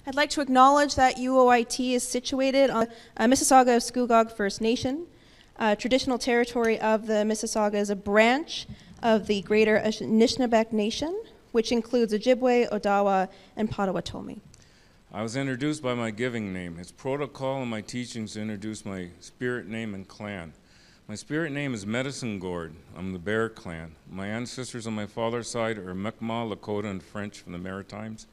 I'd like to acknowledge that UOIT is situated on Mississauga of Scugog First Nation. Traditional territory of the Mississauga is a branch of the Greater Anishinaabeg Nation, which includes Ojibwe, Odawa, and Potawatomi. I was introduced by my giving name. It's protocol in my teachings to introduce my spirit name and clan. My spirit name is Medicine Gourd. I'm the Bear clan. My ancestors on my father's side are Mi'kmaq, Lakota, and French from the Maritimes.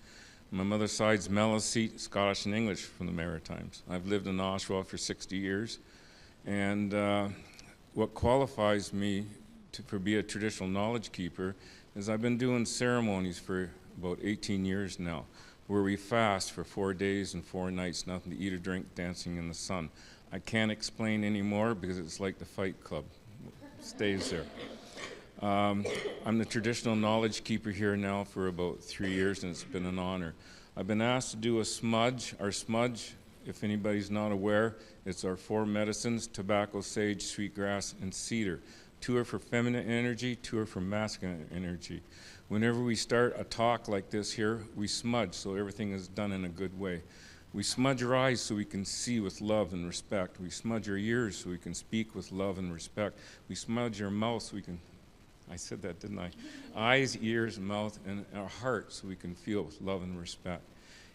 My mother's side is Maliseet, Scottish, and English from the Maritimes. I've lived in Oshawa for 60 years. And what qualifies me to be a traditional knowledge keeper is I've been doing ceremonies for about 18 years now, where we fast for 4 days and 4 nights, nothing to eat or drink, dancing in the sun. I can't explain anymore because it's like the Fight Club. It stays there. I'm the traditional knowledge keeper here now for about 3 years, and it's been an honor. I've been asked to do a smudge. Our smudge, if anybody's not aware, it's our 4 medicines: tobacco, sage, sweetgrass, and cedar. 2 are for feminine energy, 2 are for masculine energy. Whenever we start a talk like this here, we smudge so everything is done in a good way. We smudge our eyes so we can see with love and respect. We smudge our ears so we can speak with love and respect. We smudge our mouth so we can, I said that, didn't I? Eyes, ears, mouth, and our heart so we can feel with love and respect.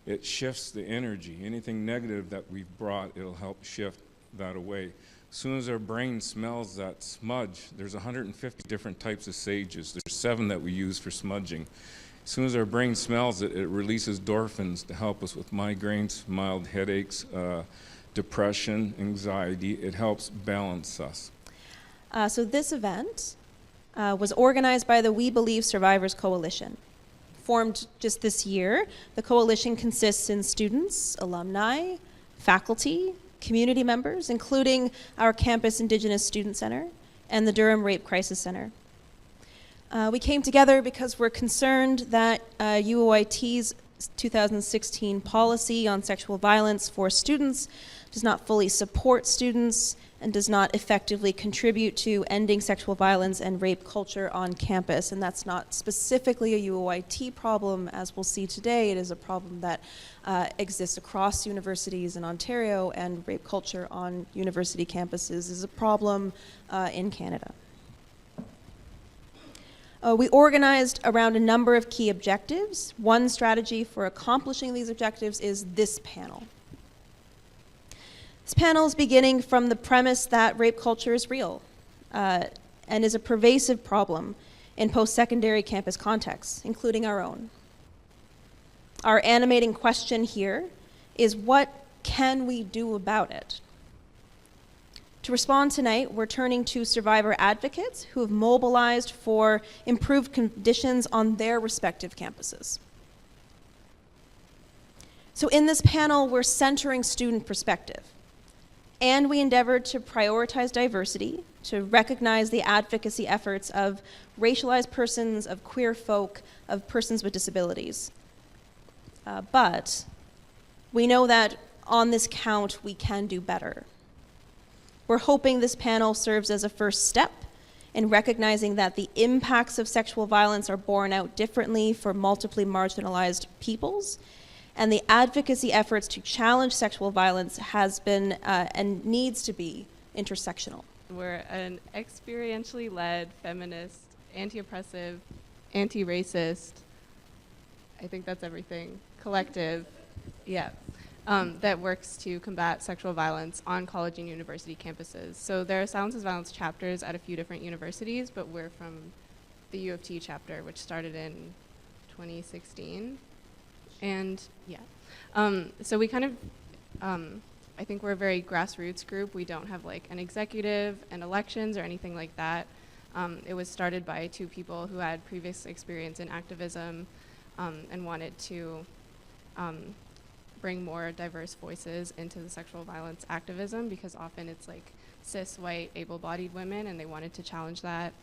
It shifts the energy. Anything negative that we've brought, it'll help shift that away. As soon as our brain smells that smudge, there's 150 different types of sages. There's 7 that we use for smudging. As soon as our brain smells it, it releases endorphins to help us with migraines, mild headaches, depression, anxiety. It helps balance us. So this event was organized by the We Believe Survivors Coalition. Formed just this year, the coalition consists in students, alumni, faculty, community members, including our campus Indigenous Student Center and the Durham Rape Crisis Center. We came together because we're concerned that UOIT's 2016 policy on sexual violence for students does not fully support students and does not effectively contribute to ending sexual violence and rape culture on campus. And that's not specifically a UOIT problem, as we'll see today. It is a problem that exists across universities in Ontario, and rape culture on university campuses is a problem in Canada. We organized around a number of key objectives. One strategy for accomplishing these objectives is this panel. This panel is beginning from the premise that rape culture is real and is a pervasive problem in post-secondary campus contexts, including our own. Our animating question here is, what can we do about it? To respond tonight, we're turning to survivor advocates who have mobilized for improved conditions on their respective campuses. So in this panel, we're centering student perspective, and we endeavored to prioritize diversity, to recognize the advocacy efforts of racialized persons, of queer folk, of persons with disabilities. But we know that on this count, we can do better. We're hoping this panel serves as a first step in recognizing that the impacts of sexual violence are borne out differently for multiply marginalized peoples, and the advocacy efforts to challenge sexual violence has been and needs to be intersectional. We're an experientially led, feminist, anti-oppressive, anti-racist, I think that's everything, collective, yeah, that works to combat sexual violence on college and university campuses. So there are Silence is Violence chapters at a few different universities, but we're from the U of T chapter, which started in 2016. And yeah, so we kind of, I think we're a very grassroots group. We don't have like an executive and elections or anything like that. It was started by 2 people who had previous experience in activism and wanted to bring more diverse voices into the sexual violence activism, because often it's like cis, white, able-bodied women, and they wanted to challenge that.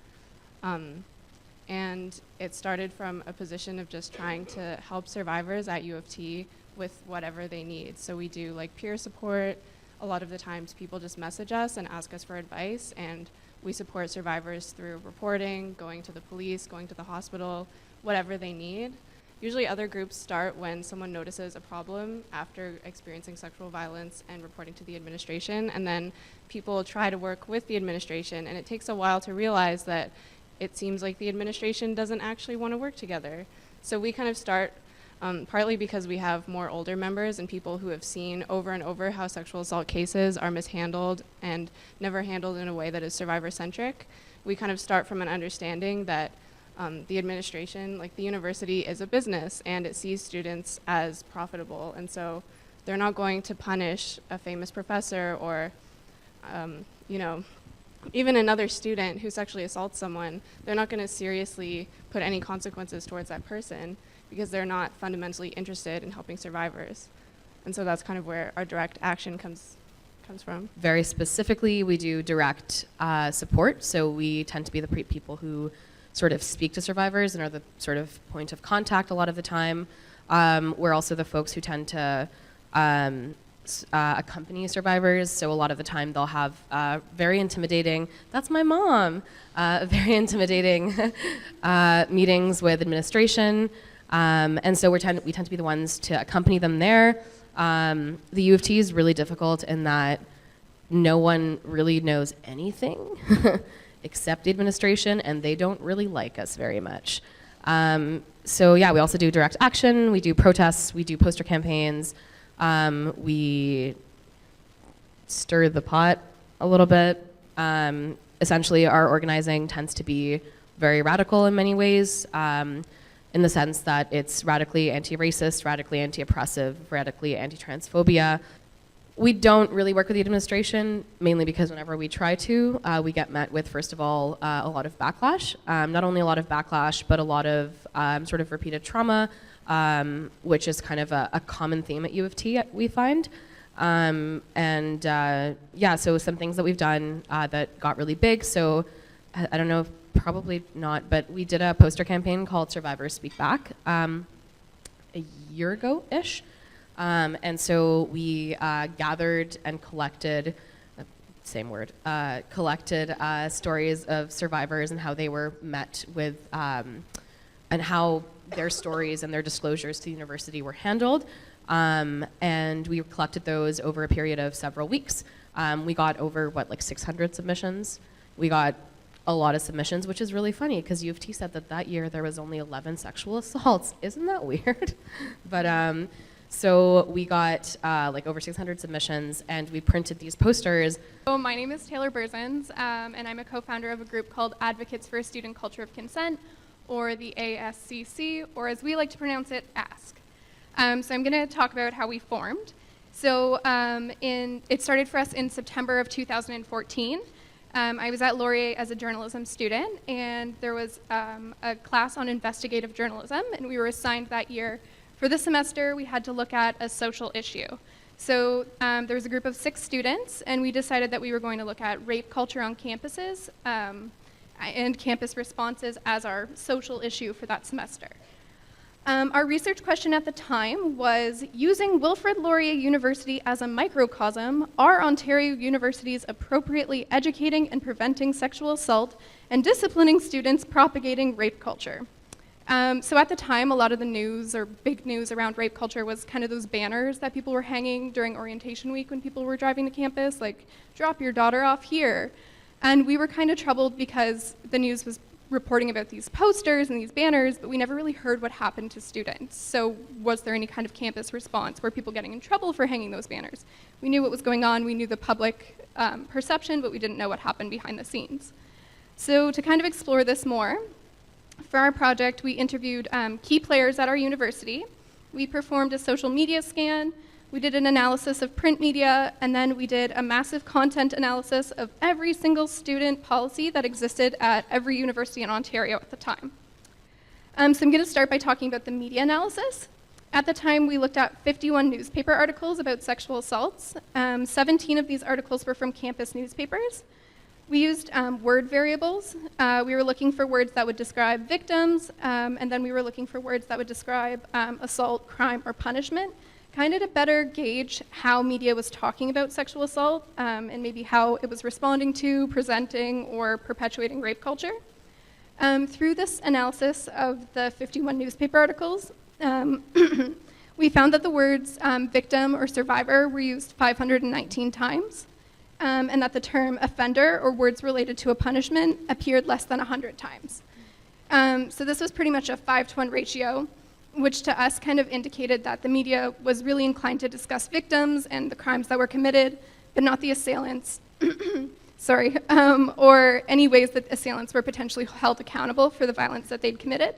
And it started from a position of just trying to help survivors at U of T with whatever they need. So we do like peer support. A lot of the times people just message us and ask us for advice, and we support survivors through reporting, going to the police, going to the hospital, whatever they need. Usually other groups start when someone notices a problem after experiencing sexual violence and reporting to the administration, and then people try to work with the administration, and it takes a while to realize that it seems like the administration doesn't actually want to work together. So we kind of start partly because we have more older members and people who have seen over and over how sexual assault cases are mishandled and never handled in a way that is survivor-centric. We kind of start from an understanding that the administration, like the university, is a business and it sees students as profitable, and so they're not going to punish a famous professor or, you know, even another student who sexually assaults someone. They're not going to seriously put any consequences towards that person because they're not fundamentally interested in helping survivors. And so that's kind of where our direct action comes from. Very specifically, we do direct support, so we tend to be the people who sort of speak to survivors and are the sort of point of contact a lot of the time. We're also the folks who tend to accompany survivors, so a lot of the time they'll have very intimidating, that's my mom, very intimidating meetings with administration, and so we tend to be the ones to accompany them there. The U of T is really difficult in that no one really knows anything except the administration, and they don't really like us very much. So yeah, we also do direct action, we do protests, we do poster campaigns, we stir the pot a little bit. Essentially, our organizing tends to be very radical in many ways, in the sense that it's radically anti-racist, radically anti-oppressive, radically anti-transphobia. We don't really work with the administration, mainly because whenever we try to, we get met with, first of all, a lot of backlash. Not only a lot of backlash, but a lot of sort of repeated trauma, which is kind of a common theme at U of T, we find. Yeah, so some things that we've done that got really big. So I don't know, probably not, but we did a poster campaign called Survivors Speak Back a year ago-ish. And so we gathered and collected, collected stories of survivors and how they were met with, and how their stories and their disclosures to the university were handled. And we collected those over a period of several weeks. We got over, like 600 submissions. We got a lot of submissions, which is really funny because U of T said that year there was only 11 sexual assaults. Isn't that weird? But so we got like over 600 submissions, and we printed these posters. So my name is Taylor Berzins, and I'm a co-founder of a group called Advocates for a Student Culture of Consent, or the ASCC, or as we like to pronounce it, ASK. So I'm going to talk about how we formed. So it started for us in September of 2014. I was at Laurier as a journalism student, and there was a class on investigative journalism, and we were assigned that year. For the semester, we had to look at a social issue. So there was a group of 6 students, and we decided that we were going to look at rape culture on campuses and campus responses as our social issue for that semester. Our research question at the time was, using Wilfrid Laurier University as a microcosm, are Ontario universities appropriately educating and preventing sexual assault and disciplining students propagating rape culture? So at the time, a lot of the news or big news around rape culture was kind of those banners that people were hanging during orientation week when people were driving to campus, like, drop your daughter off here. And we were kind of troubled because the news was reporting about these posters and these banners, but we never really heard what happened to students. So was there any kind of campus response? Were people getting in trouble for hanging those banners? We knew what was going on, we knew the public perception, but we didn't know what happened behind the scenes. So to kind of explore this more, for our project, we interviewed key players at our university. We performed a social media scan, we did an analysis of print media, and then we did a massive content analysis of every single student policy that existed at every university in Ontario at the time. So I'm going to start by talking about the media analysis. At the time, we looked at 51 newspaper articles about sexual assaults. 17 of these articles were from campus newspapers. We used word variables. We were looking for words that would describe victims, and then we were looking for words that would describe assault, crime, or punishment, kind of to better gauge how media was talking about sexual assault, and maybe how it was responding to, presenting, or perpetuating rape culture. Through this analysis of the 51 newspaper articles, We found that the words victim or survivor were used 519 times, and that the term offender or words related to a punishment appeared less than 100 times. So this was pretty much a 5-to-1 ratio, which to us kind of indicated that the media was really inclined to discuss victims and the crimes that were committed, but not the assailants, or any ways that assailants were potentially held accountable for the violence that they'd committed.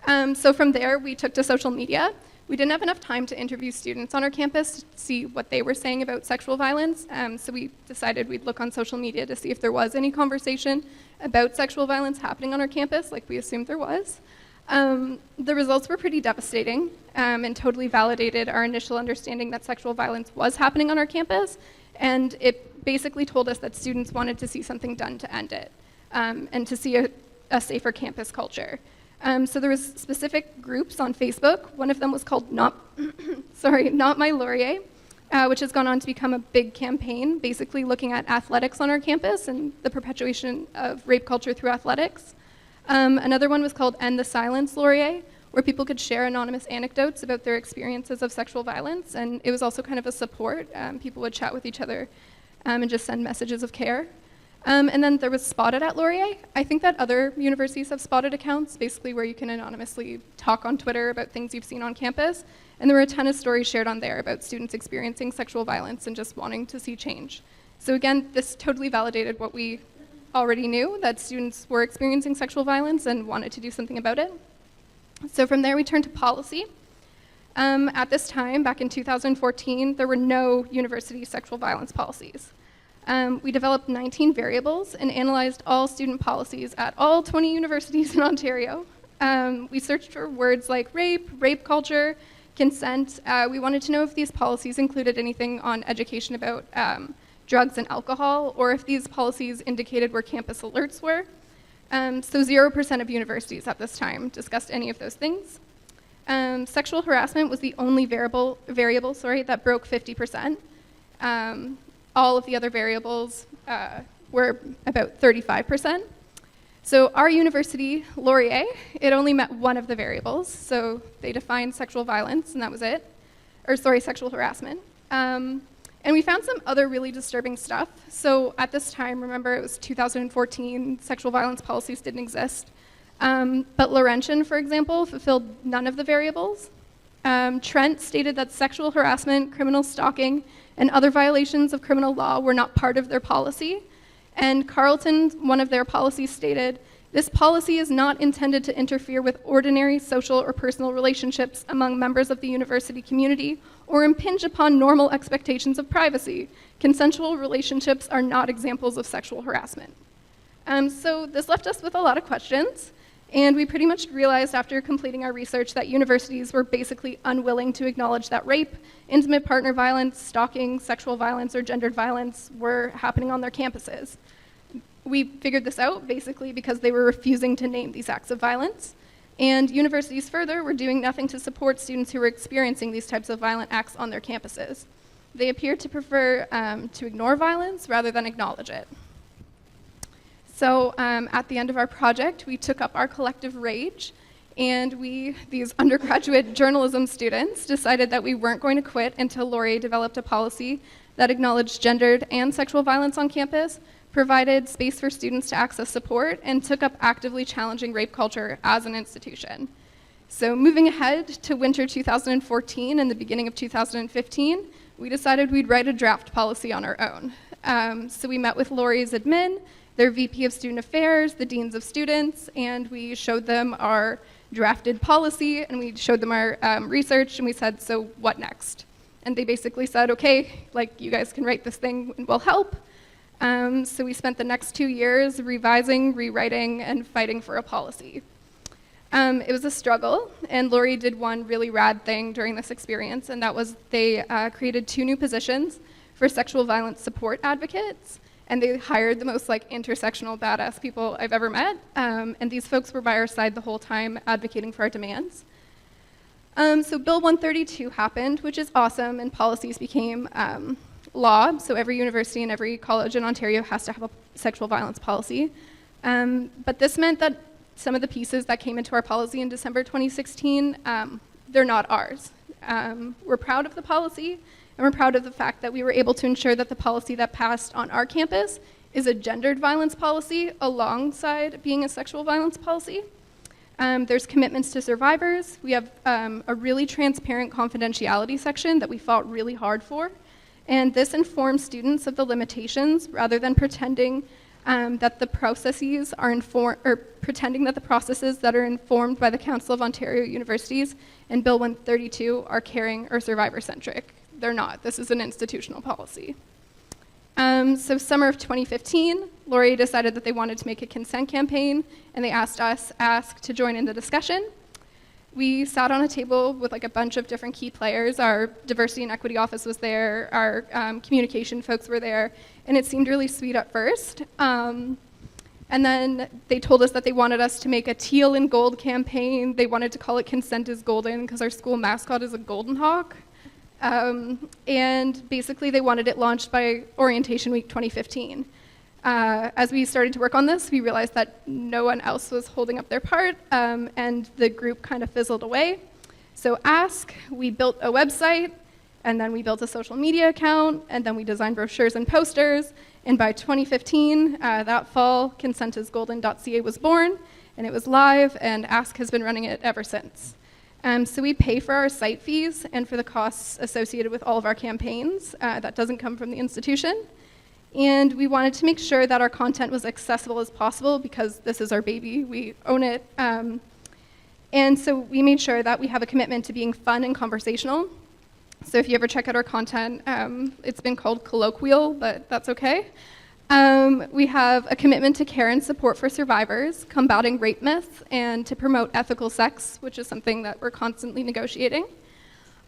So from there, we took to social media. We didn't have enough time to interview students on our campus to see what they were saying about sexual violence, so we decided we'd look on social media to see if there was any conversation about sexual violence happening on our campus, like we assumed there was. The results were pretty devastating and totally validated our initial understanding that sexual violence was happening on our campus, and it basically told us that students wanted to see something done to end it and to see a safer campus culture. So there was specific groups on Facebook. One of them was called Not My Laurier, which has gone on to become a big campaign, basically looking at athletics on our campus and the perpetuation of rape culture through athletics. Another one was called End the Silence Laurier, where people could share anonymous anecdotes about their experiences of sexual violence, and it was also kind of a support. People would chat with each other and just send messages of care. And then there was Spotted at Laurier. I think that other universities have Spotted accounts, basically where you can anonymously talk on Twitter about things you've seen on campus. And there were a ton of stories shared on there about students experiencing sexual violence and just wanting to see change. So again, this totally validated what we already knew, that students were experiencing sexual violence and wanted to do something about it. So from there, we turned to policy. At this time, back in 2014, there were no university sexual violence policies. We developed 19 variables and analyzed all student policies at all 20 universities in Ontario. We searched for words like rape culture, consent. We wanted to know if these policies included anything on education about drugs and alcohol, or if these policies indicated where campus alerts were. So 0% of universities at this time discussed any of those things. Sexual harassment was the only variable that broke 50%. All of the other variables were about 35%. So our university, Laurier, it only met one of the variables. So they defined sexual violence, and that was it. Sexual harassment. And we found some other really disturbing stuff. So at this time, remember, it was 2014, sexual violence policies didn't exist. But Laurentian, for example, fulfilled none of the variables. Trent stated that sexual harassment, criminal stalking, and other violations of criminal law were not part of their policy. And Carleton, one of their policies, stated, "This policy is not intended to interfere with ordinary social or personal relationships among members of the university community or impinge upon normal expectations of privacy. Consensual relationships are not examples of sexual harassment." So this left us with a lot of questions. And we pretty much realized after completing our research that universities were basically unwilling to acknowledge that rape, intimate partner violence, stalking, sexual violence, or gendered violence were happening on their campuses. We figured this out basically because they were refusing to name these acts of violence. And universities further were doing nothing to support students who were experiencing these types of violent acts on their campuses. They appeared to prefer to ignore violence rather than acknowledge it. So at the end of our project, we took up our collective rage, and these undergraduate journalism students, decided that we weren't going to quit until Laurier developed a policy that acknowledged gendered and sexual violence on campus, provided space for students to access support, and took up actively challenging rape culture as an institution. So moving ahead to winter 2014 and the beginning of 2015, we decided we'd write a draft policy on our own. So we met with Laurier's admin, their VP of Student Affairs, the deans of students, and we showed them our drafted policy, and we showed them our research, and we said, so what next? And they basically said, okay, you guys can write this thing, and we'll help. So we spent the next 2 years revising, rewriting, and fighting for a policy. It was a struggle, and Laurier did one really rad thing during this experience, and that was they created 2 new positions for sexual violence support advocates. And they hired the most intersectional badass people I've ever met. And these folks were by our side the whole time advocating for our demands. So Bill 132 happened, which is awesome, and policies became law. So every university and every college in Ontario has to have a sexual violence policy. But this meant that some of the pieces that came into our policy in December 2016, they're not ours. We're proud of the policy, and we're proud of the fact that we were able to ensure that the policy that passed on our campus is a gendered violence policy alongside being a sexual violence policy. There's commitments to survivors. We have a really transparent confidentiality section that we fought really hard for. And this informs students of the limitations rather than pretending that the processes are pretending that the processes that are informed by the Council of Ontario Universities and Bill 132 are caring or survivor-centric. They're not. This is an institutional policy. So summer of 2015, Laurier decided that they wanted to make a consent campaign, and they asked us to join in the discussion. We sat on a table with like a bunch of different key players. Our diversity and equity office was there, our communication folks were there, and it seemed really sweet at first. And then they told us that they wanted us to make a teal and gold campaign. They wanted to call it Consent is Golden because our school mascot is a golden hawk. And basically they wanted it launched by Orientation Week 2015. As we started to work on this, we realized that no one else was holding up their part, and the group kind of fizzled away. So we built a website, and then we built a social media account, and then we designed brochures and posters, and by 2015, that fall, consentisgolden.ca was born, and it was live, and Ask has been running it ever since. So we pay for our site fees and for the costs associated with all of our campaigns. That doesn't come from the institution. And we wanted to make sure that our content was accessible as possible because this is our baby, we own it. And so we made sure that we have a commitment to being fun and conversational. So if you ever check out our content, it's been called colloquial, but that's okay. We have a commitment to care and support for survivors, combating rape myths, and to promote ethical sex, which is something that we're constantly negotiating.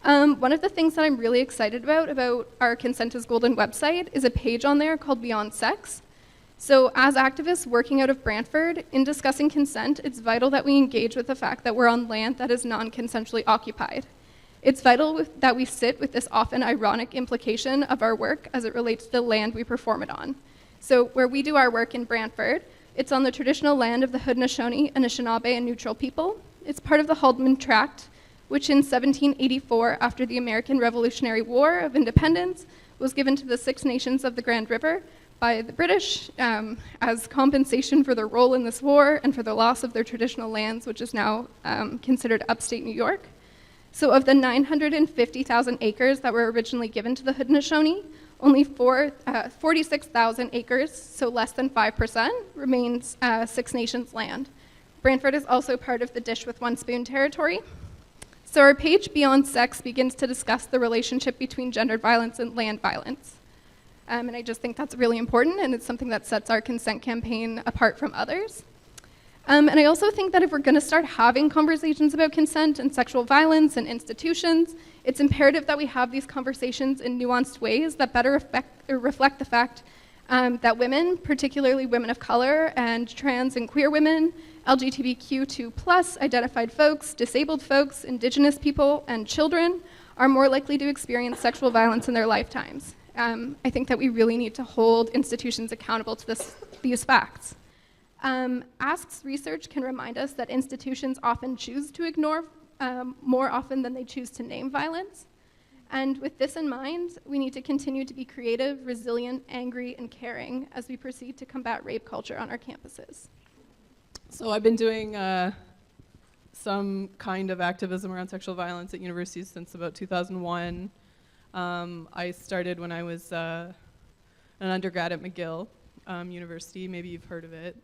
One of the things that I'm really excited about our Consent is Golden website is a page on there called Beyond Sex. So as activists working out of Brantford, in discussing consent, it's vital that we engage with the fact that we're on land that is non-consensually occupied. It's vital that we sit with this often ironic implication of our work as it relates to the land we perform it on. So where we do our work in Brantford, it's on the traditional land of the Haudenosaunee, Anishinaabe, and Neutral people. It's part of the Haldimand Tract, which in 1784, after the American Revolutionary War of Independence, was given to the Six Nations of the Grand River by the British as compensation for their role in this war and for the loss of their traditional lands, which is now considered upstate New York. So of the 950,000 acres that were originally given to the Haudenosaunee, only 46,000 acres, so less than 5%, remains Six Nations land. Brantford is also part of the Dish with One Spoon territory. So our page Beyond Sex begins to discuss the relationship between gendered violence and land violence. And I just think that's really important, and it's something that sets our consent campaign apart from others. And I also think that if we're going to start having conversations about consent and sexual violence and institutions, it's imperative that we have these conversations in nuanced ways that better reflect the fact that women, particularly women of color and trans and queer women, LGBTQ2+ identified folks, disabled folks, Indigenous people, and children are more likely to experience sexual violence in their lifetimes. I think that we really need to hold institutions accountable to these facts. Ask's research can remind us that institutions often choose to ignore more often than they choose to name violence. And with this in mind, we need to continue to be creative, resilient, angry, and caring as we proceed to combat rape culture on our campuses. So I've been doing some kind of activism around sexual violence at universities since about 2001. I started when I was an undergrad at McGill University. Maybe you've heard of it.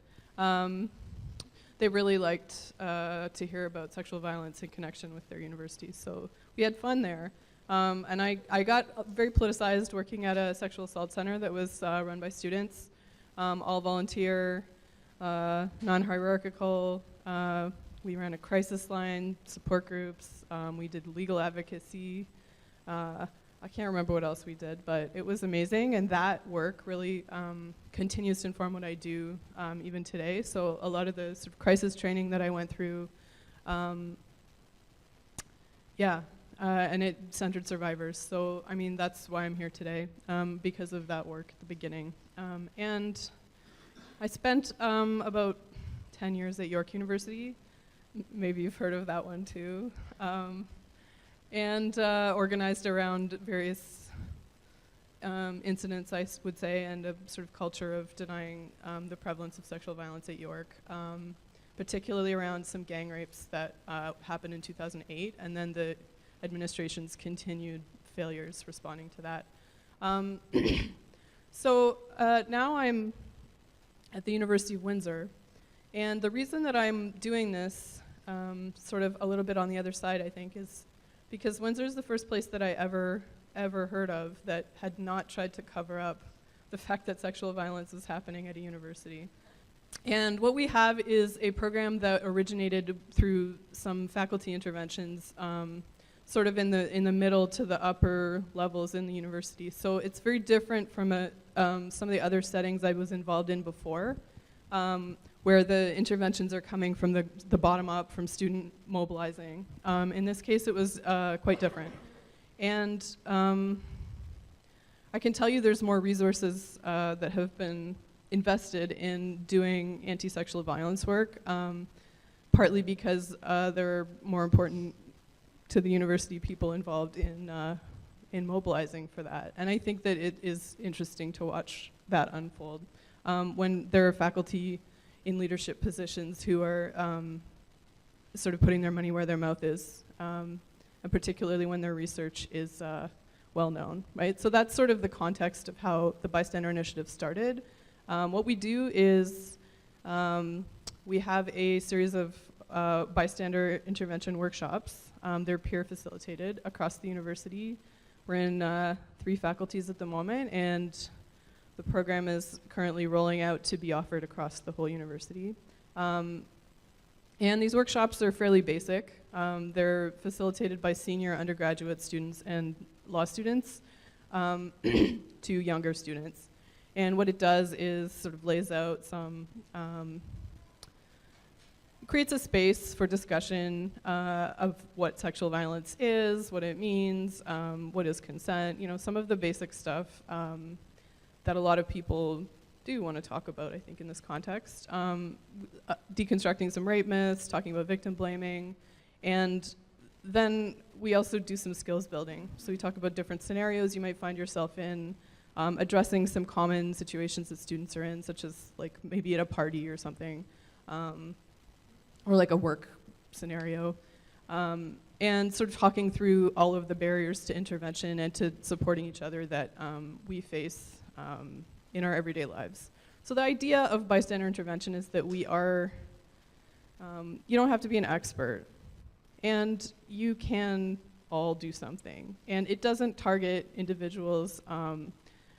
They really liked to hear about sexual violence in connection with their universities, so we had fun there. And I got very politicized working at a sexual assault center that was run by students, all volunteer, non-hierarchical. We ran a crisis line, support groups. We did legal advocacy. I can't remember what else we did, but it was amazing, and that work really continues to inform what I do even today. So a lot of the sort of crisis training that I went through, and it centered survivors. So, I mean, that's why I'm here today, because of that work at the beginning. And I spent about 10 years at York University. Maybe you've heard of that one too. and organized around various incidents, I would say, and a sort of culture of denying the prevalence of sexual violence at York, particularly around some gang rapes that happened in 2008, and then the administration's continued failures responding to that. So now I'm at the University of Windsor, and the reason that I'm doing this, sort of a little bit on the other side, I think, is because Windsor is the first place that I ever heard of that had not tried to cover up the fact that sexual violence is happening at a university. And what we have is a program that originated through some faculty interventions, sort of in the middle to the upper levels in the university. So it's very different from some of the other settings I was involved in before, where the interventions are coming from the bottom up, from student mobilizing. In this case, it was quite different. And I can tell you there's more resources that have been invested in doing anti-sexual violence work, partly because they're more important to the university people involved in mobilizing for that. And I think that it is interesting to watch that unfold when there are faculty in leadership positions who are sort of putting their money where their mouth is, and particularly when their research is well known, right? So that's sort of the context of how the Bystander Initiative started. What we do is we have a series of bystander intervention workshops. They're peer facilitated across the university. We're in 3 faculties at the moment, and the program is currently rolling out to be offered across the whole university. And these workshops are fairly basic. They're facilitated by senior undergraduate students and law students to younger students. And what it does is sort of lays out some, creates a space for discussion of what sexual violence is, what it means, what is consent, some of the basic stuff that a lot of people do want to talk about, I think, in this context. Deconstructing some rape myths, talking about victim blaming, and then we also do some skills building. So we talk about different scenarios you might find yourself in, addressing some common situations that students are in, such as like maybe at a party or something, or like a work scenario, and sort of talking through all of the barriers to intervention and to supporting each other that we face in our everyday lives. So the idea of bystander intervention is that we are, you don't have to be an expert, and you can all do something. And it doesn't target individuals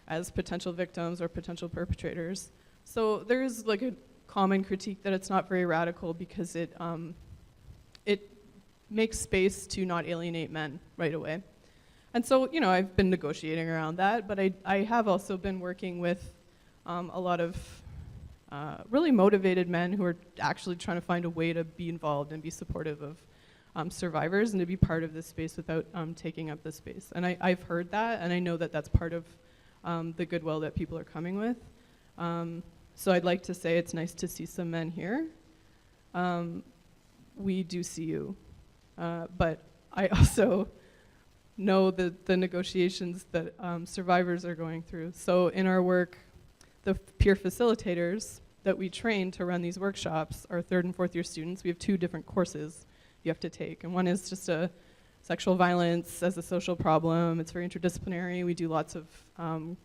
as potential victims or potential perpetrators. So there's like a common critique that it's not very radical because it makes space to not alienate men right away. And so, I've been negotiating around that, but I have also been working with a lot of really motivated men who are actually trying to find a way to be involved and be supportive of survivors and to be part of this space without taking up the space. And I've heard that, and I know that that's part of the goodwill that people are coming with. So I'd like to say it's nice to see some men here. We do see you. But I also know the negotiations that survivors are going through. So in our work, the peer facilitators that we train to run these workshops are 3rd and 4th year students. We have 2 different courses you have to take. And one is just a sexual violence as a social problem. It's very interdisciplinary. We do lots of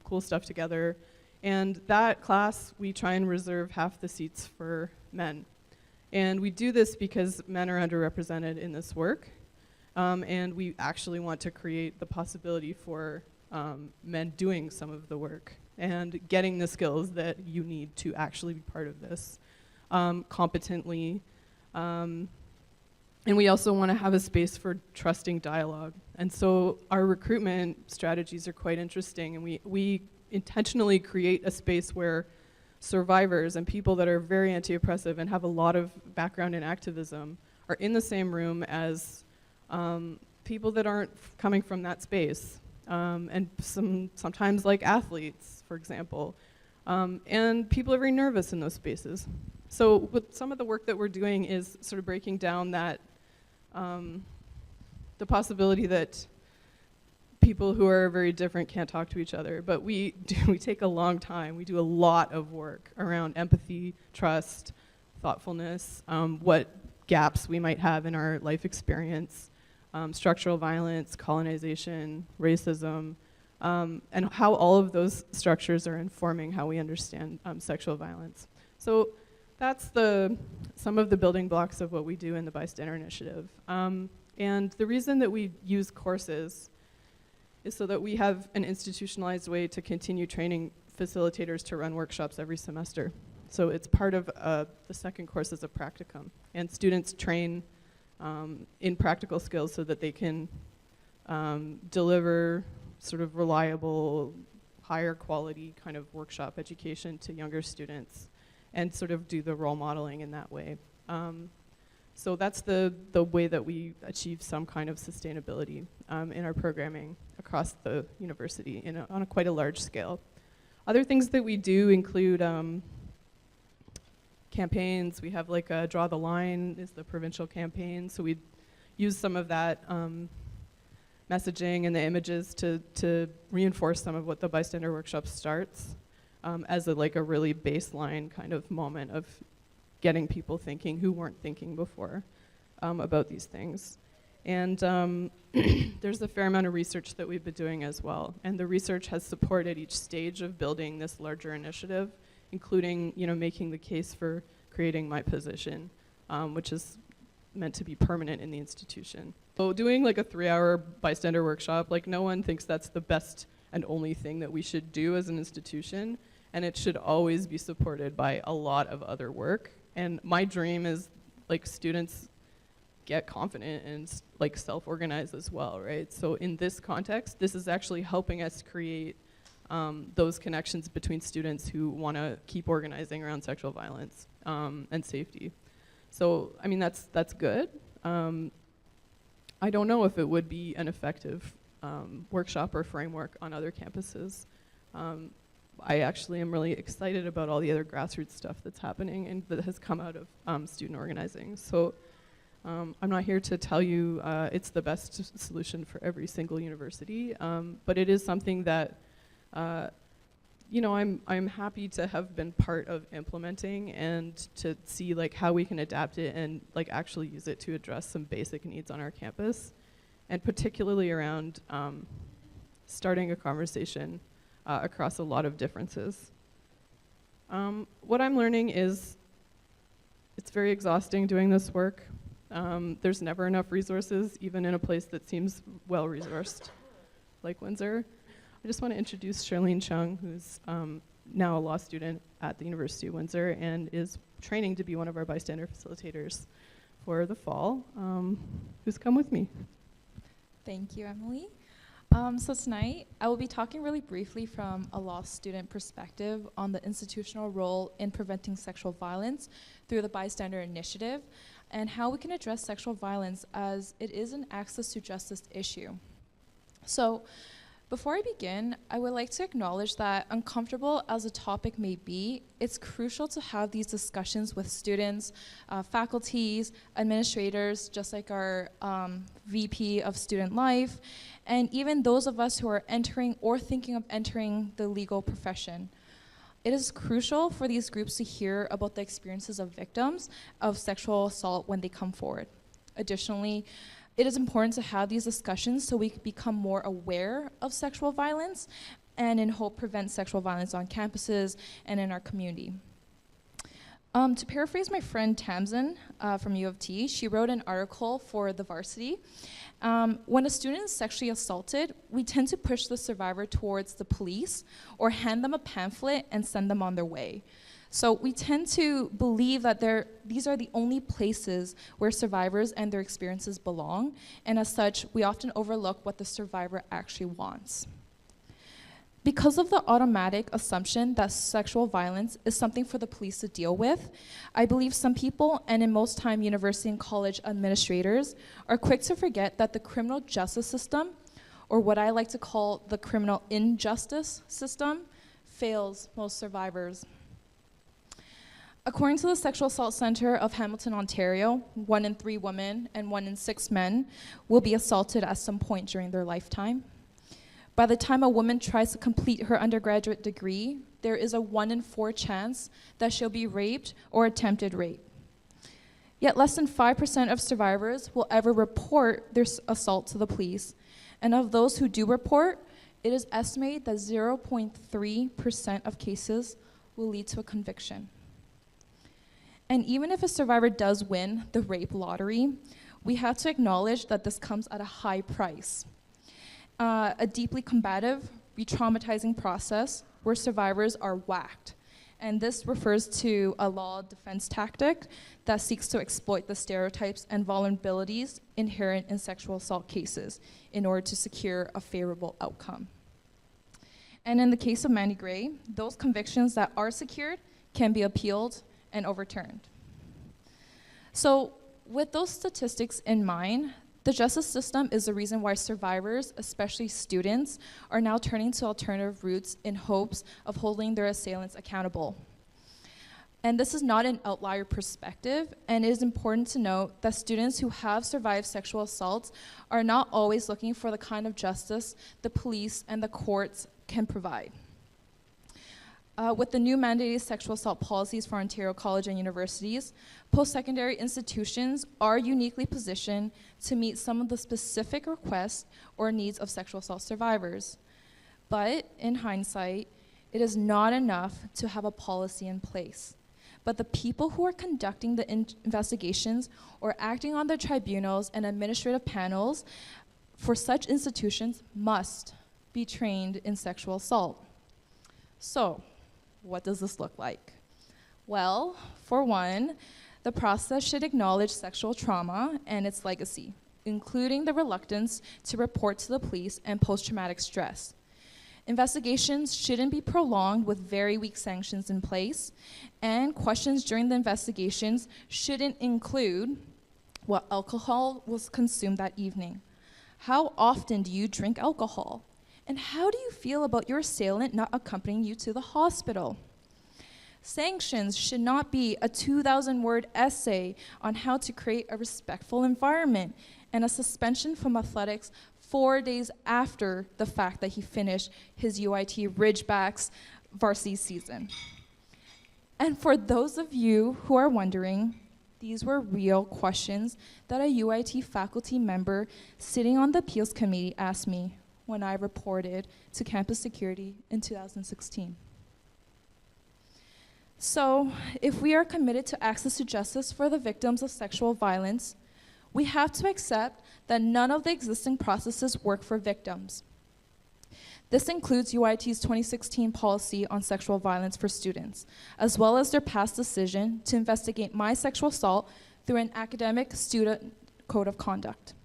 cool stuff together. And that class, we try and reserve half the seats for men. And we do this because men are underrepresented in this work. And we actually want to create the possibility for men doing some of the work and getting the skills that you need to actually be part of this competently. And we also want to have a space for trusting dialogue. And so our recruitment strategies are quite interesting, and we intentionally create a space where survivors and people that are very anti-oppressive and have a lot of background in activism are in the same room as people that aren't coming from that space, and sometimes like athletes, for example. And people are very nervous in those spaces. So with some of the work that we're doing is sort of breaking down that the possibility that people who are very different can't talk to each other, but we take a long time. We do a lot of work around empathy, trust, thoughtfulness, what gaps we might have in our life experience, structural violence, colonization, racism, and how all of those structures are informing how we understand sexual violence. So that's some of the building blocks of what we do in the Bystander Initiative. And the reason that we use courses is so that we have an institutionalized way to continue training facilitators to run workshops every semester. So it's part of the second course is a practicum. And students train in practical skills so that they can deliver sort of reliable, higher quality kind of workshop education to younger students and sort of do the role modeling in that way. So that's the way that we achieve some kind of sustainability in our programming across the university on a quite a large scale. Other things that we do include campaigns. We have like a Draw the Line is the provincial campaign, so we use some of that messaging and the images to reinforce some of what the Bystander Workshop starts as a really baseline kind of moment of getting people thinking who weren't thinking before about these things. And there's a fair amount of research that we've been doing as well. And the research has supported each stage of building this larger initiative, including making the case for creating my position, which is meant to be permanent in the institution. So doing a 3-hour bystander workshop, no one thinks that's the best and only thing that we should do as an institution. And it should always be supported by a lot of other work. And my dream is students get confident and self-organize as well, right? So in this context, this is actually helping us create those connections between students who want to keep organizing around sexual violence and safety. So, I mean, that's good. I don't know if it would be an effective workshop or framework on other campuses. I actually am really excited about all the other grassroots stuff that's happening and that has come out of student organizing. So I'm not here to tell you it's the best solution for every single university, but it is something that I'm happy to have been part of implementing and to see how we can adapt it and actually use it to address some basic needs on our campus, and particularly around starting a conversation across a lot of differences. What I'm learning is it's very exhausting doing this work. There's never enough resources, even in a place that seems well-resourced, like Windsor. I just want to introduce Cherlene Cheung, who's now a law student at the University of Windsor and is training to be one of our bystander facilitators for the fall, who's come with me. Thank you, Emily. So tonight, I will be talking really briefly from a law student perspective on the institutional role in preventing sexual violence through the Bystander Initiative and how we can address sexual violence as it is an access to justice issue. So, before I begin, I would like to acknowledge that uncomfortable as a topic may be, it's crucial to have these discussions with students, faculties, administrators, just like our VP of Student Life, and even those of us who are entering or thinking of entering the legal profession. It is crucial for these groups to hear about the experiences of victims of sexual assault when they come forward. Additionally, it is important to have these discussions so we can become more aware of sexual violence and in hope prevent sexual violence on campuses and in our community. To paraphrase my friend Tamsyn from U of T, she wrote an article for The Varsity. When a student is sexually assaulted, we tend to push the survivor towards the police or hand them a pamphlet and send them on their way. So we tend to believe that these are the only places where survivors and their experiences belong, and as such, we often overlook what the survivor actually wants. Because of the automatic assumption that sexual violence is something for the police to deal with, I believe some people, and in most time university and college administrators, are quick to forget that the criminal justice system, or what I like to call the criminal injustice system, fails most survivors. According to the Sexual Assault Center of Hamilton, Ontario, 1 in 3 women and 1 in 6 men will be assaulted at some point during their lifetime. By the time a woman tries to complete her undergraduate degree, there is a 1 in 4 chance that she'll be raped or attempted rape. Yet less than 5% of survivors will ever report their assault to the police. And of those who do report, it is estimated that 0.3% of cases will lead to a conviction. And even if a survivor does win the rape lottery, we have to acknowledge that this comes at a high price. A deeply combative, re-traumatizing process where survivors are whacked. And this refers to a law defense tactic that seeks to exploit the stereotypes and vulnerabilities inherent in sexual assault cases in order to secure a favorable outcome. And in the case of Mandy Gray, those convictions that are secured can be appealed and overturned. So with those statistics in mind, the justice system is the reason why survivors, especially students, are now turning to alternative routes in hopes of holding their assailants accountable. And this is not an outlier perspective, and it is important to note that students who have survived sexual assaults are not always looking for the kind of justice the police and the courts can provide. With the new mandated sexual assault policies for Ontario College and universities, post-secondary institutions are uniquely positioned to meet some of the specific requests or needs of sexual assault survivors. But in hindsight, it is not enough to have a policy in place. But the people who are conducting the investigations or acting on the tribunals and administrative panels for such institutions must be trained in sexual assault. So, what does this look like? Well, for one, the process should acknowledge sexual trauma and its legacy, including the reluctance to report to the police and post-traumatic stress. Investigations shouldn't be prolonged with very weak sanctions in place, and questions during the investigations shouldn't include what alcohol was consumed that evening. How often do you drink alcohol? And how do you feel about your assailant not accompanying you to the hospital? Sanctions should not be a 2,000-word essay on how to create a respectful environment and a suspension from athletics 4 days after the fact that he finished his UOIT Ridgebacks varsity season. And for those of you who are wondering, these were real questions that a UOIT faculty member sitting on the appeals committee asked me when I reported to campus security in 2016. So, if we are committed to access to justice for the victims of sexual violence, we have to accept that none of the existing processes work for victims. This includes UOIT's 2016 policy on sexual violence for students, as well as their past decision to investigate my sexual assault through an academic student code of conduct.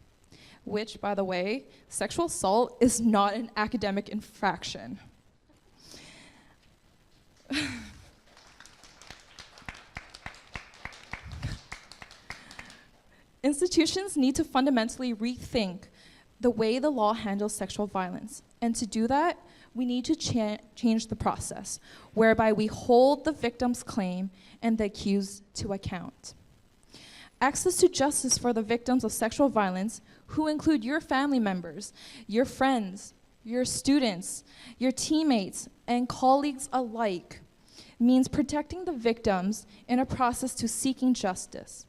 Which, by the way, sexual assault is not an academic infraction. Institutions need to fundamentally rethink the way the law handles sexual violence. And to do that, we need to change the process, whereby we hold the victim's claim and the accused to account. Access to justice for the victims of sexual violence, who include your family members, your friends, your students, your teammates, and colleagues alike, means protecting the victims in a process to seeking justice,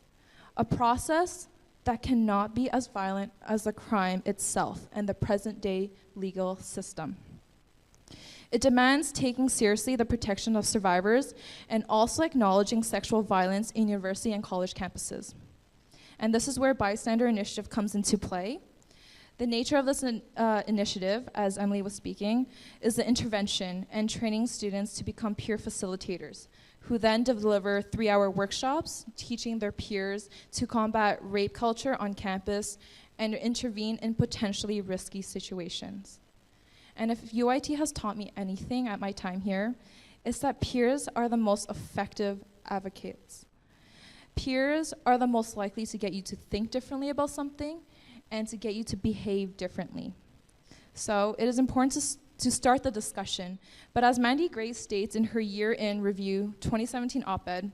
a process that cannot be as violent as the crime itself and the present-day legal system. It demands taking seriously the protection of survivors and also acknowledging sexual violence in university and college campuses. And this is where Bystander Initiative comes into play. The nature of this initiative, as Emily was speaking, is the intervention and training students to become peer facilitators, who then deliver 3-hour workshops teaching their peers to combat rape culture on campus and intervene in potentially risky situations. And if UOIT has taught me anything at my time here, it's that peers are the most effective advocates. Peers are the most likely to get you to think differently about something and to get you to behave differently. So it is important to start the discussion, but as Mandy Gray states in her year in review 2017 op-ed,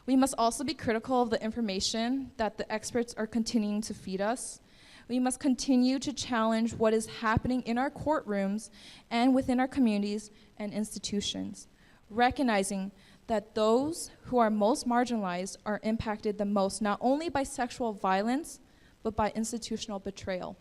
We must also be critical of the information that the experts are continuing to feed us. We must continue to challenge what is happening in our courtrooms and within our communities and institutions, recognizing that those who are most marginalized are impacted the most, not only by sexual violence, but by institutional betrayal.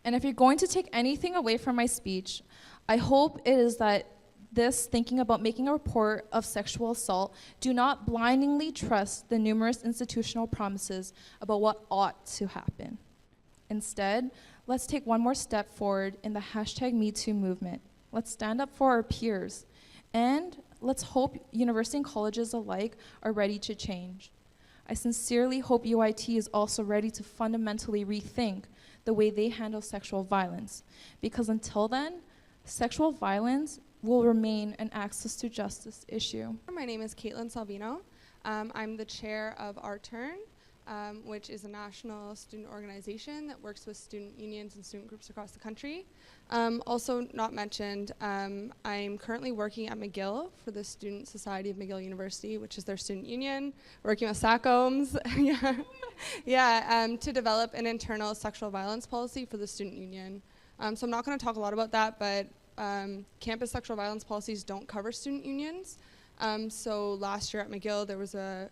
And if you're going to take anything away from my speech, I hope it is that this thinking about making a report of sexual assault, do not blindly trust the numerous institutional promises about what ought to happen. Instead, let's take one more step forward in the #MeToo movement. Let's stand up for our peers, and let's hope university and colleges alike are ready to change. I sincerely hope UIT is also ready to fundamentally rethink the way they handle sexual violence, because until then, sexual violence will remain an access to justice issue. My name is Caitlin Salvino. I'm the chair of Our Turn, which is a national student organization that works with student unions and student groups across the country. Also not mentioned, I'm currently working at McGill for the Student Society of McGill University, which is their student union, working with SACOMs to develop an internal sexual violence policy for the student union. So I'm not going to talk a lot about that, but campus sexual violence policies don't cover student unions. So last year at McGill, there was a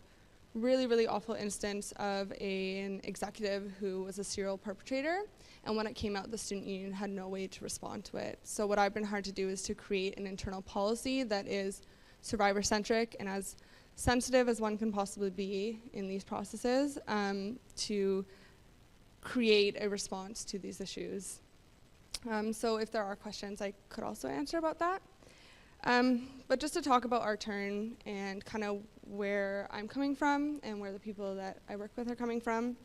really, really awful instance of an executive who was a serial perpetrator. And when it came out, the student union had no way to respond to it. So what I've been hard to do is to create an internal policy that is survivor-centric and as sensitive as one can possibly be in these processes to create a response to these issues. So if there are questions, I could also answer about that. But just to talk about Our Turn and kind of where I'm coming from and where the people that I work with are coming from.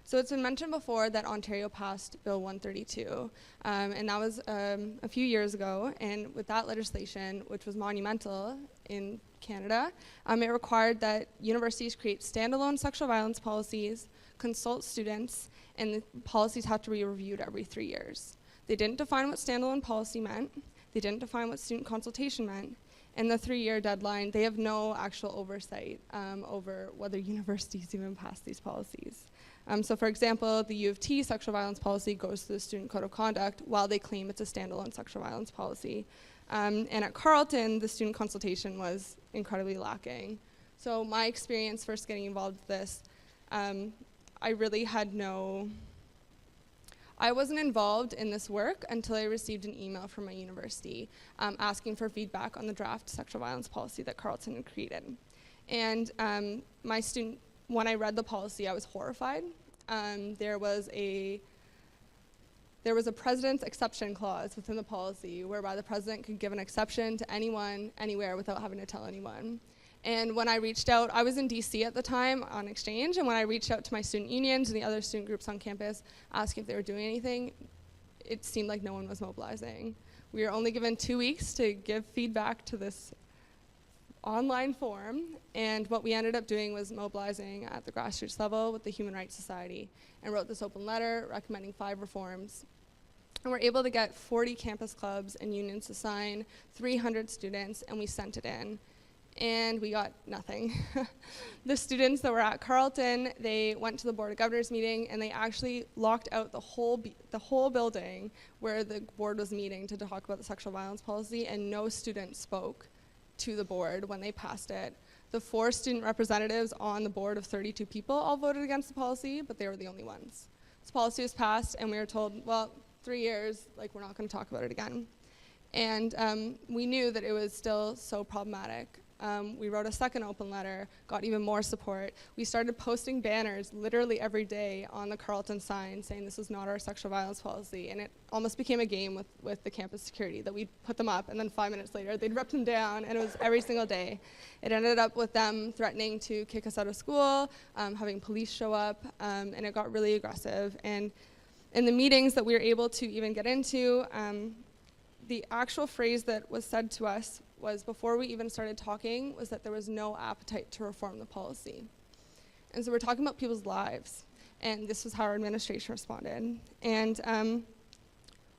So it's been mentioned before that Ontario passed Bill 132, and that was a few years ago. And with that legislation, which was monumental in Canada, it required that universities create standalone sexual violence policies, consult students, and the policies have to be reviewed every 3 years. They didn't define what standalone policy meant. They didn't define what student consultation meant. And the 3-year deadline, they have no actual oversight over whether universities even pass these policies. So for example, the U of T sexual violence policy goes to the Student Code of Conduct while they claim it's a standalone sexual violence policy. And at Carleton, the student consultation was incredibly lacking. So my experience first getting involved with this, I really had I wasn't involved in this work until I received an email from my university asking for feedback on the draft sexual violence policy that Carleton had created. And when I read the policy, I was horrified. There was a president's exception clause within the policy whereby the president could give an exception to anyone, anywhere, without having to tell anyone. And when I reached out, I was in DC at the time on exchange, and when I reached out to my student unions and the other student groups on campus asking if they were doing anything, it seemed like no one was mobilizing. We were only given 2 weeks to give feedback to this online forum, and what we ended up doing was mobilizing at the grassroots level with the Human Rights Society and wrote this open letter recommending 5 reforms. And we're able to get 40 campus clubs and unions to sign, 300 students, and we sent it in. And we got nothing. The students that were at Carleton, they went to the Board of Governors meeting and they actually locked out the whole building where the board was meeting to talk about the sexual violence policy, and no student spoke to the board when they passed it. The 4 student representatives on the board of 32 people all voted against the policy, but they were the only ones. This policy was passed and we were told, well, 3 years, we're not gonna talk about it again. And we knew that it was still so problematic. We wrote a second open letter, got even more support. We started posting banners literally every day on the Carleton sign saying this is not our sexual violence policy, and it almost became a game with the campus security that we'd put them up and then 5 minutes later they'd rip them down, and it was every single day. It ended up with them threatening to kick us out of school, having police show up, and it got really aggressive. And in the meetings that we were able to even get into, the actual phrase that was said to us was, before we even started talking, was that there was no appetite to reform the policy. And so we're talking about people's lives, and this was how our administration responded. And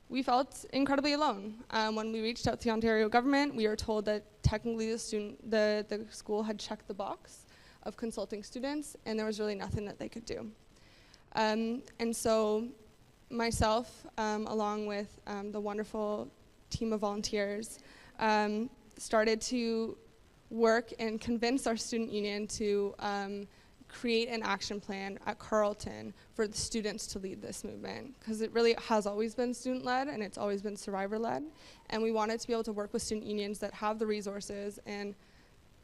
we felt incredibly alone. When we reached out to the Ontario government, we were told that technically the school had checked the box, of consulting students, and there was really nothing that they could do. And so myself, along with the wonderful team of volunteers, started to work and convince our student union to create an action plan at Carleton for the students to lead this movement, because it really has always been student-led and it's always been survivor-led, and we wanted to be able to work with student unions that have the resources and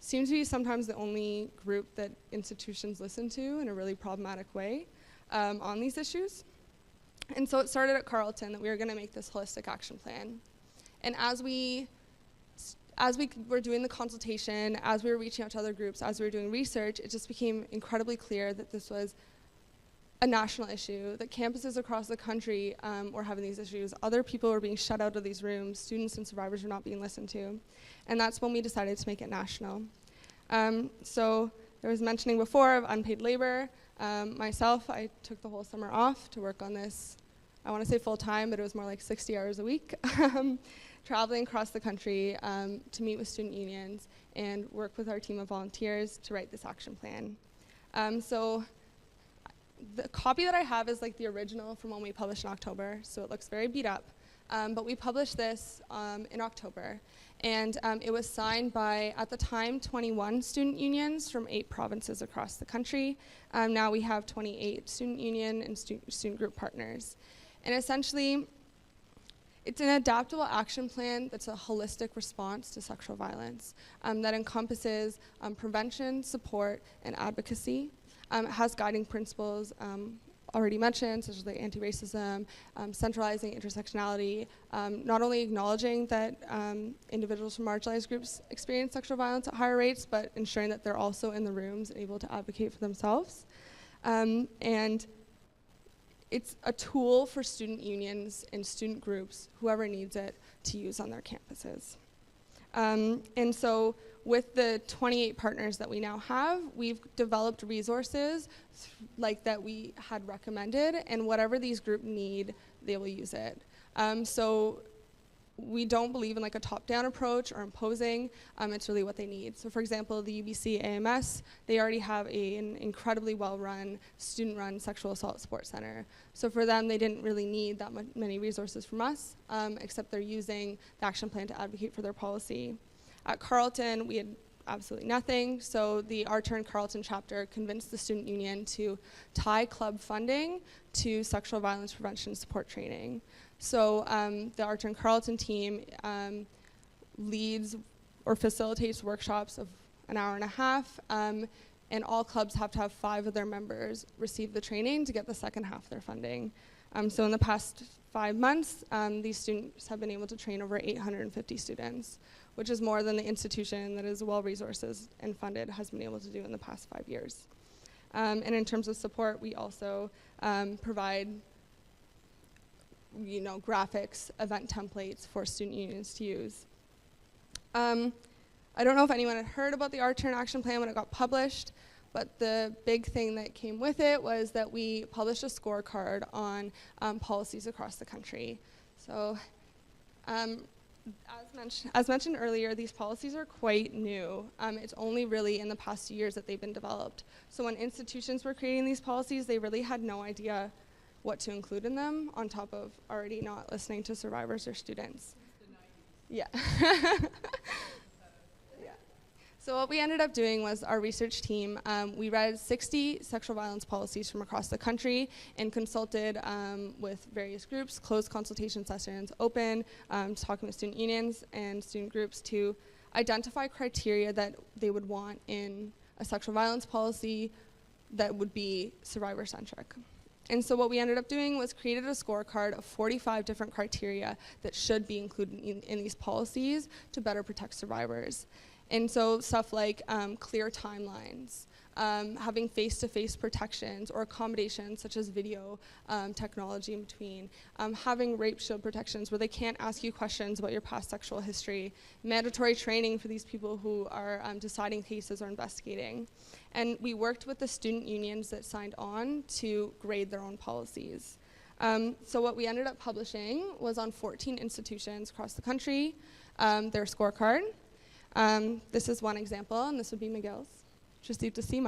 seem to be sometimes the only group that institutions listen to in a really problematic way on these issues. And so it started at Carleton that we were going to make this holistic action plan. And as we were doing the consultation, as we were reaching out to other groups, as we were doing research, it just became incredibly clear that this was a national issue, that campuses across the country were having these issues. Other people were being shut out of these rooms. Students and survivors were not being listened to. And that's when we decided to make it national. So there was mentioning before of unpaid labor. Myself, I took the whole summer off to work on this. I want to say full time, but it was more like 60 hours a week. Traveling across the country to meet with student unions and work with our team of volunteers to write this action plan. So the copy that I have is like the original from when we published in October, so it looks very beat up. But we published this in October, and it was signed by, at the time, 21 student unions from 8 provinces across the country. Now we have 28 student union and student group partners. And essentially, it's an adaptable action plan that's a holistic response to sexual violence that encompasses prevention, support, and advocacy. It has guiding principles already mentioned, such as like anti-racism, centralizing intersectionality, not only acknowledging that individuals from marginalized groups experience sexual violence at higher rates, but ensuring that they're also in the rooms and able to advocate for themselves. And it's a tool for student unions and student groups, whoever needs it, to use on their campuses. And so with the 28 partners that we now have, we've developed resources like that we had recommended, and whatever these groups need, they will use it. So we don't believe in like a top-down approach or imposing. It's really what they need. So for example, the UBC AMS, they already have an incredibly well-run, student-run sexual assault support center. So for them, they didn't really need that many resources from us, except they're using the action plan to advocate for their policy. At Carleton, we had absolutely nothing. So the Our Turn Carleton chapter convinced the student union to tie club funding to sexual violence prevention support training. So the Our Turn Carleton team leads or facilitates workshops of an hour and a half, and all clubs have to have 5 of their members receive the training to get the second half of their funding. So in the past 5 months, these students have been able to train over 850 students, which is more than the institution that is well-resourced and funded has been able to do in the past 5 years. And in terms of support, we also provide graphics, event templates for student unions to use. I don't know if anyone had heard about the Our Turn Action Plan when it got published, but the big thing that came with it was that we published a scorecard on policies across the country. So as mentioned earlier, these policies are quite new. It's only really in the past 2 years that they've been developed. So when institutions were creating these policies, they really had no idea what to include in them, on top of already not listening to survivors or students. Yeah. Yeah. So what we ended up doing was our research team, we read 60 sexual violence policies from across the country and consulted with various groups, closed consultation sessions, open, talking with student unions and student groups to identify criteria that they would want in a sexual violence policy that would be survivor-centric. And so what we ended up doing was created a scorecard of 45 different criteria that should be included in these policies to better protect survivors. And so stuff like clear timelines, having face-to-face protections or accommodations such as video technology in between, having rape shield protections where they can't ask you questions about your past sexual history, mandatory training for these people who are deciding cases or investigating. And we worked with the student unions that signed on to grade their own policies. So what we ended up publishing was on 14 institutions across the country, their scorecard. This is one example, and this would be Miguel's. received a C-.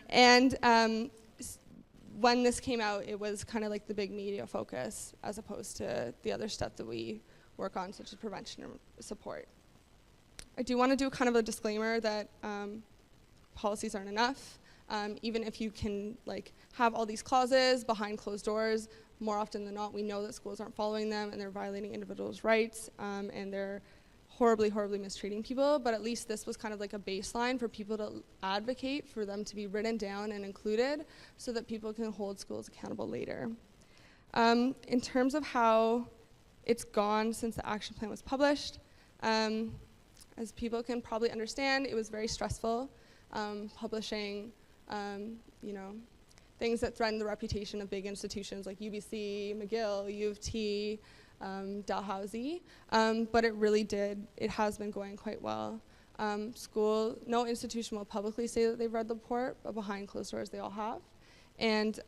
And when this came out, it was kind of like the big media focus as opposed to the other stuff that we work on, such as prevention and support. I do want to do kind of a disclaimer that policies aren't enough. Even if you can have all these clauses behind closed doors, more often than not, we know that schools aren't following them and they're violating individuals' rights and they're horribly, horribly mistreating people. But at least this was kind of like a baseline for people to advocate for them to be written down and included so that people can hold schools accountable later. In terms of how it's gone since the action plan was published, as people can probably understand, it was very stressful publishing things that threaten the reputation of big institutions like UBC, McGill, U of T, Dalhousie, but it has been going quite well. No institution will publicly say that they've read the report, but behind closed doors they all have. And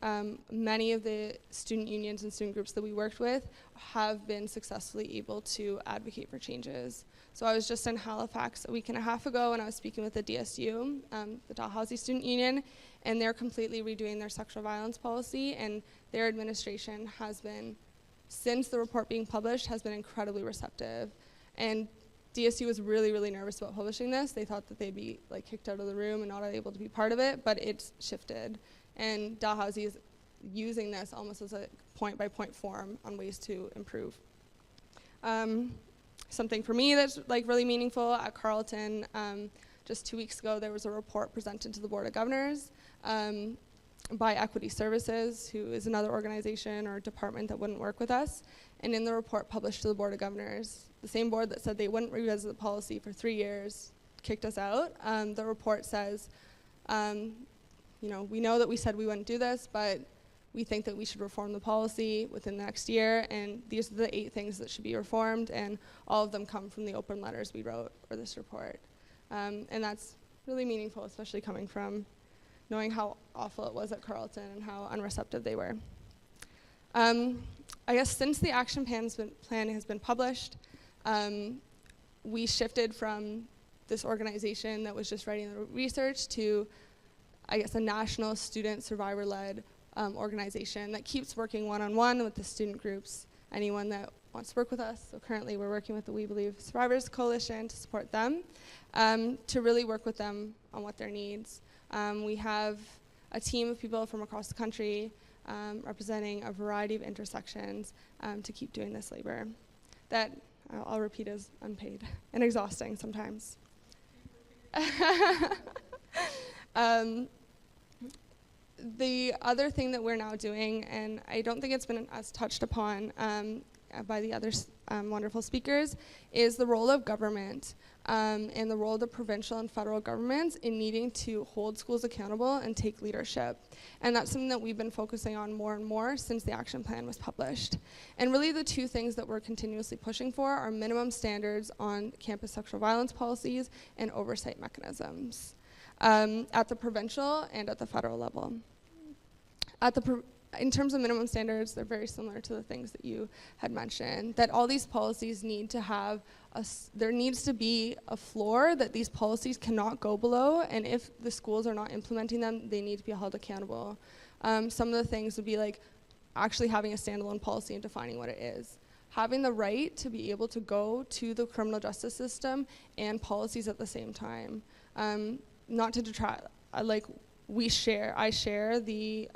many of the student unions and student groups that we worked with have been successfully able to advocate for changes. So I was just in Halifax a week and a half ago, and I was speaking with the DSU, the Dalhousie Student Union, and they're completely redoing their sexual violence policy, and their administration has been, since the report being published, has been incredibly receptive. And DSU was really, really nervous about publishing this. They thought that they'd be kicked out of the room and not able to be part of it, but it's shifted. And Dalhousie is using this almost as a point-by-point form on ways to improve. Something for me that's really meaningful at Carleton, just 2 weeks ago there was a report presented to the Board of Governors by Equity Services, who is another organization or department that wouldn't work with us. And in the report published to the Board of Governors, the same board that said they wouldn't revisit the policy for 3 years kicked us out. The report says, we know that we said we wouldn't do this, but we think that we should reform the policy within the next year, and these are the 8 things that should be reformed, and all of them come from the open letters we wrote for this report. And that's really meaningful, especially coming from knowing how awful it was at Carleton and how unreceptive they were. I guess since the action plan has been published, we shifted from this organization that was just writing the research to, I guess, a national student survivor-led organization that keeps working one-on-one with the student groups, anyone that wants to work with us. So currently we're working with the We Believe Survivors Coalition to support them, to really work with them on what their needs. We have a team of people from across the country representing a variety of intersections to keep doing this labor that I'll repeat is unpaid and exhausting sometimes. The other thing that we're now doing, and I don't think it's been as touched upon by the other wonderful speakers, is the role of government and the role of the provincial and federal governments in needing to hold schools accountable and take leadership. And that's something that we've been focusing on more and more since the action plan was published. And really the 2 things that we're continuously pushing for are minimum standards on campus sexual violence policies and oversight mechanisms at the provincial and at the federal level. In terms of minimum standards, they're very similar to the things that you had mentioned, that all these policies need to have, there needs to be a floor that these policies cannot go below, and if the schools are not implementing them, they need to be held accountable. Some of the things would be actually having a standalone policy and defining what it is. Having the right to be able to go to the criminal justice system and policies at the same time. Not to detract, I share the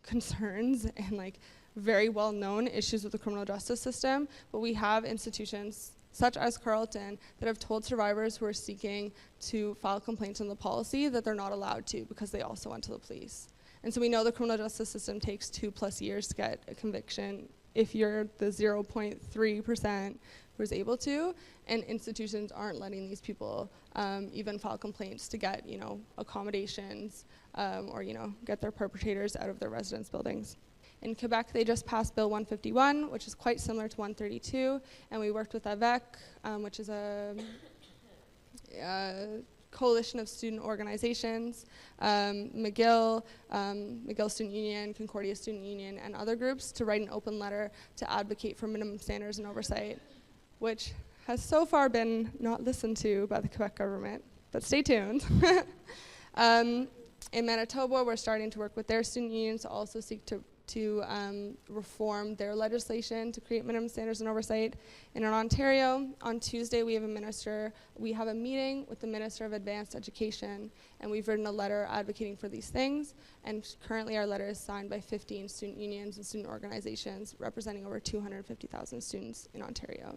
concerns and very well-known issues with the criminal justice system, but we have institutions such as Carleton that have told survivors who are seeking to file complaints on the policy that they're not allowed to because they also went to the police. And so we know the criminal justice system takes 2+ years to get a conviction if you're the 0.3% who is able to, and institutions aren't letting these people even file complaints to get, accommodations or, get their perpetrators out of their residence buildings. In Quebec, they just passed Bill 151, which is quite similar to 132, and we worked with AVEC, which is a coalition of student organizations, McGill Student Union, Concordia Student Union, and other groups to write an open letter to advocate for minimum standards and oversight, which has so far been not listened to by the Quebec government. but stay tuned. In Manitoba, we're starting to work with their student unions to also seek to reform their legislation to create minimum standards and oversight. And in Ontario, on Tuesday, we have a meeting with the Minister of Advanced Education, and we've written a letter advocating for these things. And currently, our letter is signed by 15 student unions and student organizations representing over 250,000 students in Ontario.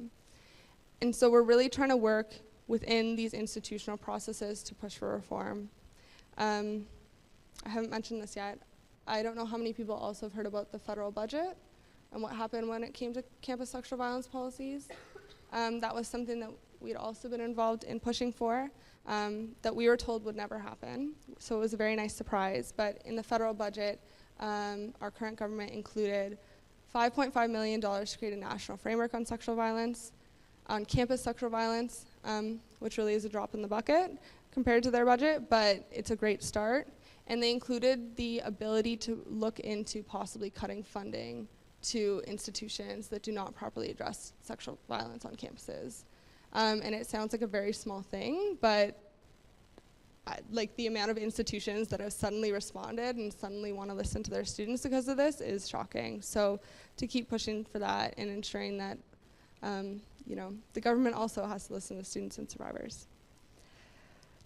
And so we're really trying to work within these institutional processes to push for reform. I haven't mentioned this yet. I don't know how many people also have heard about the federal budget and what happened when it came to campus sexual violence policies. That was something that we'd also been involved in pushing for, that we were told would never happen. So it was a very nice surprise. But in the federal budget, our current government included $5.5 million to create a national framework on sexual violence, on campus sexual violence, which really is a drop in the bucket compared to their budget, but it's a great start. And they included the ability to look into possibly cutting funding to institutions that do not properly address sexual violence on campuses. And it sounds like a very small thing, but like the amount of institutions that have suddenly responded and suddenly want to listen to their students because of this is shocking. So to keep pushing for that and ensuring that the government also has to listen to students and survivors.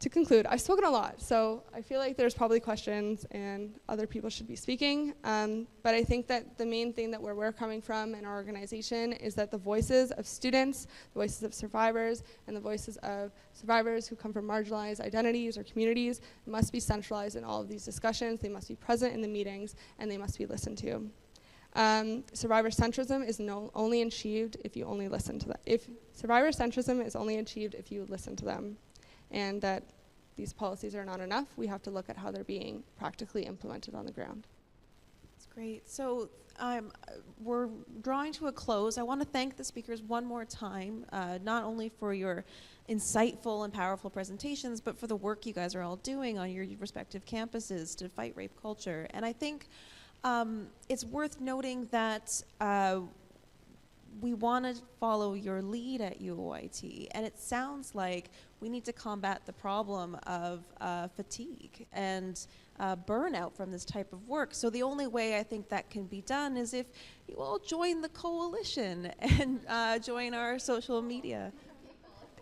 To conclude, I've spoken a lot, so I feel like there's probably questions and other people should be speaking, but I think that the main thing that where we're coming from in our organization is that the voices of students, the voices of survivors, and the voices of survivors who come from marginalized identities or communities must be centralized in all of these discussions. They must be present in the meetings, and they must be listened to. Survivor centrism is only achieved if you only listen to them. Survivor centrism is only achieved if you listen to them. And that these policies are not enough. We have to look at how they're being practically implemented on the ground. That's great. So we're drawing to a close. I want to thank the speakers one more time, not only for your insightful and powerful presentations, but for the work you guys are all doing on your respective campuses to fight rape culture. And I think it's worth noting that we want to follow your lead at UOIT, and it sounds like we need to combat the problem of fatigue and burnout from this type of work. So the only way I think that can be done is if you all join the coalition and join our social media.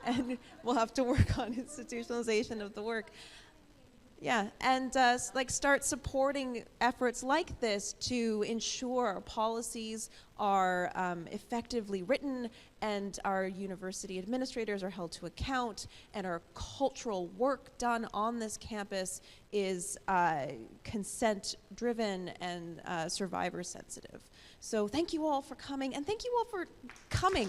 And we'll have to work on institutionalization of the work. Yeah, and start supporting efforts like this to ensure our policies are effectively written and our university administrators are held to account and our cultural work done on this campus is consent-driven and survivor-sensitive. So thank you all for coming, and thank you all for coming.